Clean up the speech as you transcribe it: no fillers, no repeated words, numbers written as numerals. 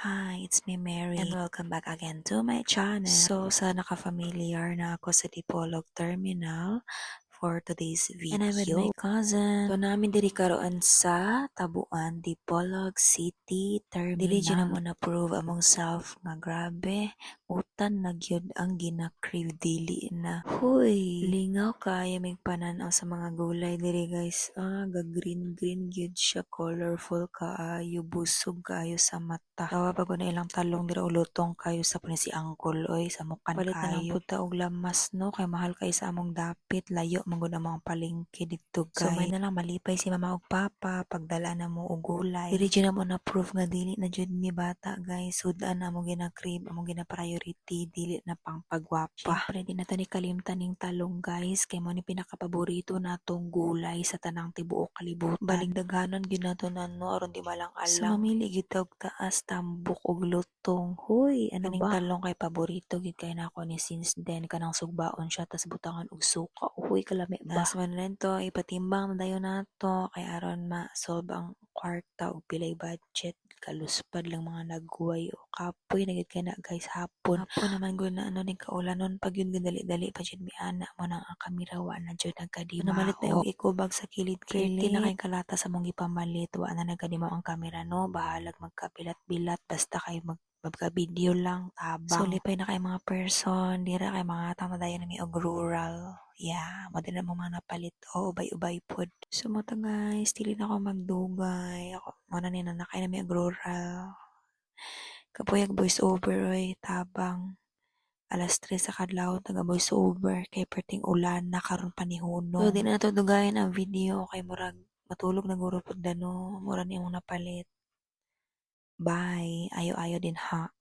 Hi, it's me Mary and welcome back again to my channel. So, sa naka-familiar na ako sa Dipolog Terminal for today's video. And I'm with my cousin. So, namin diri karoon sa Tabuan, Dipolog City Terminal. Dili dyan na mo na-prove among self nga grabe. Utan na gyud ang gina-crave dili na. Huy, lingaw kaya may pananaw sa mga gulay diri guys. Ga-green gyud siya, colorful kaayo, busog kaayo sa mata. Tawa pag na ilang talong dira ulutong kayo sa puno si Angkol oy sa mukan palit kayo. Palit na lang puta og lamas no kay mahal kay sa among dapit, layo man gud ang mga palengke didto guys. So may na lang malipay si mama ug papa pagdala na mo og gulay. Dili jud na mo na proof nga dili na jud mi bata guys. Sudan na mo gina-crave, among gina-priority dili na pang pagwapa. Syempre di na ta ni kalimtan ning talong guys kay mo ni pinakapaborito natong gulay sa tanang tibuok kalibutan. Baligdaghanon gyud nato nano aron di malang alang. So mamili gyud og taas tambok og lutong. Hoy, ano ning talong kay paborito gyud kay nako ni since then kanang sugbaon siya tas butangan og suka. Uy, kalami ba. Tas man to ipatimbang dayon nato kay aron ma-solve ang kwarta og pilay budget. Kaluspad lang mga naghuway o kapoy na gyud kay na guys hapon. Hapon naman gud na ano ning kaulanon pag yun dali-dali pa jud mi ana mo nang ang kamera wa na jud nagkadimaw. Namalit na og ikubag sa kilid-kilid na kay kalata sa mong gipamalit wa na nagkadimaw ang kamera no. Bahalag magkabilat-bilat basta kay magka-video lang tabang. So lipay na kay mga person dira kay mga tama dayon mi og rural. Yeah, mo din na mo mga napalit o ubay-ubay pod. So mo ta guys, dili na ako magdugay. Ako mo na ni nanakay na mi og rural. Kapuyag voice over oy tabang. Alas 3 sa kadlaw taga voice over kay perting ulan na karon panihon. So di na to dugayan ang video kay murag matulog na guro pod dano, mura ni imong napalit. Bye. Ayo-ayo din ha.